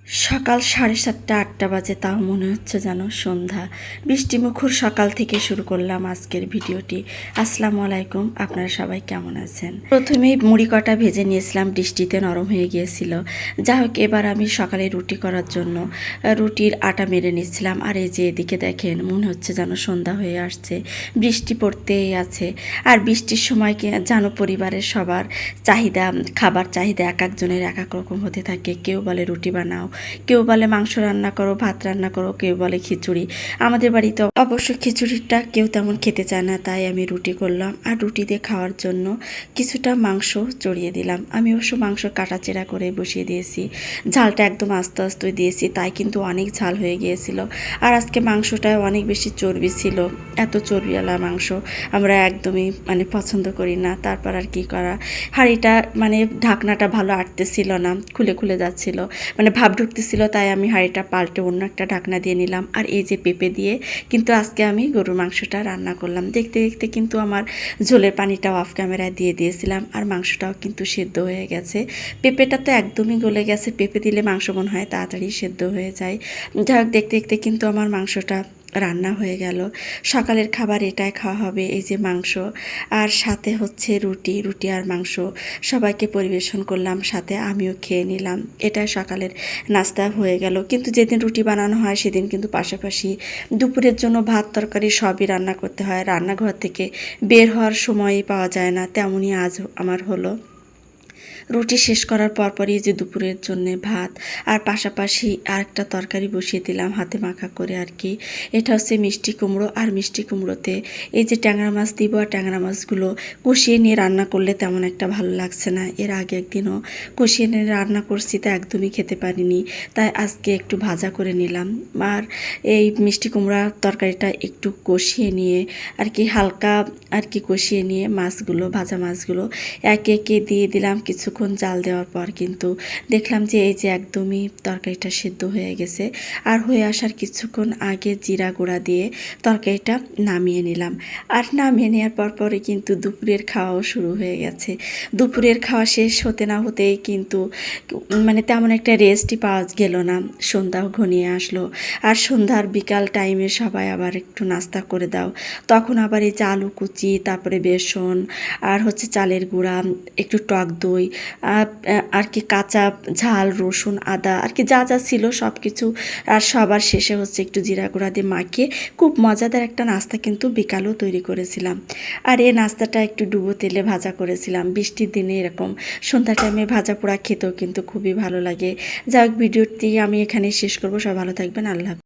সকাল 7:30 8টা বাজে, তাও মনে হচ্ছে যেন সন্ধ্যা। বৃষ্টিমুখর সকাল থেকে শুরু করলাম আজকের ভিডিওটি। আসসালামু আলাইকুম, আপনারা সবাই কেমন আছেন? প্রথমেই মুড়ি কটা ভেজে নিয়েছিলাম, বৃষ্টিতে নরম হয়ে গিয়েছিল। যা হোক, এবার আমি সকালে রুটি করার জন্য রুটির আটা মেরে নিচ্ছিলাম। আর এই যে এদিকে দেখেন, মনে হচ্ছে যেন সন্ধ্যা হয়ে আসছে, বৃষ্টি পড়তেই আছে। আর বৃষ্টির সময় যেন পরিবারের সবার চাহিদা, খাবার চাহিদা এক একজনের এক এক রকম হতে থাকে। কেউ বলে রুটি বানাও, কেউ বলে মাংস রান্না করো, ভাত রান্না করো, কেউ বলে খিচুড়ি। আমাদের বাড়িতে অবশ্য খিচুড়িটা কেউ তেমন খেতে চায় না, তাই আমি রুটি করলাম। আর রুটি দিয়ে খাওয়ার জন্য কিছুটা মাংস চড়িয়ে দিলাম। আমি অবশ্য মাংস কাটাচেরা করে বসিয়ে দিয়েছি, ঝালটা একদম আস্তে আস্তে দিয়েছি, তাই কিন্তু অনেক ঝাল হয়ে গিয়েছিল। আর আজকে মাংসটায় অনেক বেশি চর্বি ছিল। এত চর্বিওয়ালা মাংস আমরা একদমই পছন্দ করি না। তারপর আর কি করা, হাঁড়িটা ঢাকনাটা ভালো আটতেছিল না, খুলে খুলে যাচ্ছিল, ভাব ঢুকতেছিল, তাই আমি হাঁড়িটা পাল্টে অন্য একটা ঢাকনা দিয়ে নিলাম। আর এই যে পেঁপে দিয়ে কিন্তু আজকে আমি গরুর মাংসটা রান্না করলাম। দেখতে দেখতে কিন্তু আমার ঝোলের পানিটাও অফ ক্যামেরায় দিয়ে দিয়েছিলাম, আর মাংসটাও কিন্তু সেদ্ধ হয়ে গেছে। পেঁপেটা তো একদমই গলে গেছে, পেঁপে দিলে মাংস মনে হয় তাড়াতাড়ি সেদ্ধ হয়ে যায়। যাই হোক, দেখতে দেখতে কিন্তু আমার মাংসটা রান্না হয়ে গেল। সকালের খাবার এটাই খাওয়া হবে, এই যে মাংস, আর সাথে হচ্ছে রুটি। রুটি আর মাংস সবাইকে পরিবেশন করলাম, সাথে আমিও খেয়ে নিলাম। এটাই সকালের নাস্তা হয়ে গেল। কিন্তু যেদিন রুটি বানানো হয় সেদিন কিন্তু পাশাপাশি দুপুরের জন্য ভাত তরকারি সবই রান্না করতে হয়। রান্নাঘর থেকে বের হওয়ার সময়ই পাওয়া যায় না, তেমনই আজ আমার হলো। রুটি শেষ করার পরপরই যে দুপুরের জন্যে ভাত, আর পাশাপাশি আরেকটা তরকারি বসিয়ে দিলাম হাতে মাখা করে আর কি। এটা হচ্ছে মিষ্টি কুমড়ো। আর মিষ্টি কুমড়োতে এই যে ট্যাংরা মাছ দিব, আর ট্যাংরা মাছগুলো কষিয়ে নিয়ে রান্না করলে তেমন একটা ভালো লাগছে না। এর আগে একদিনও কষিয়ে নিয়ে রান্না করছি, তা একদমই খেতে পারিনি, তাই আজকে একটু ভাজা করে নিলাম। আর এই মিষ্টি কুমড়ার তরকারিটা একটু কষিয়ে নিয়ে আর কি, হালকা আর কি কষিয়ে নিয়ে মাছগুলো, ভাজা মাছগুলো একে একে দিয়ে দিলাম। কিছুক্ষণ জাল দেওয়ার পর কিন্তু দেখলাম যে এই যে একদমই তরকারিটা সিদ্ধ হয়ে গেছে। আর হয়ে আসার কিছুক্ষণ আগে জিরা গুঁড়া দিয়ে তরকারিটা নামিয়ে নিলাম। আর নামিয়ে নেওয়ার পরই কিন্তু দুপুরের খাওয়াও শুরু হয়ে গেছে। দুপুরের খাওয়া শেষ হতে না হতেই কিন্তু তেমন একটা রেস্টই পাওয়া গেল না, সন্ধ্যাও ঘনিয়ে আসলো। আর সন্ধ্যার বিকাল টাইমে সবাই আবার একটু নাস্তা করে দাও, তখন আবার এই যে আলু কুচি, তারপরে বেসন, আর হচ্ছে চালের গুঁড়া, একটু টক দই, আর কি কাঁচা ঝাল, রসুন, আদা, আর কি যা যা ছিল সব কিছু। আর সবার শেষে হচ্ছে একটু জিরা গুঁড়া দিয়ে মাখিয়ে খুব মজাদার একটা নাস্তা কিন্তু বিকালেও তৈরি করেছিলাম। আর এই নাস্তাটা একটু ডুবো তেলে ভাজা করেছিলাম। বৃষ্টির দিনে এরকম সন্ধ্যা টাইমে ভাজা পোড়া খেতেও কিন্তু খুবই ভালো লাগে। যাই হোক, ভিডিওটি আমি এখানে শেষ করবো। সব ভালো থাকবেন, আল্লাহ।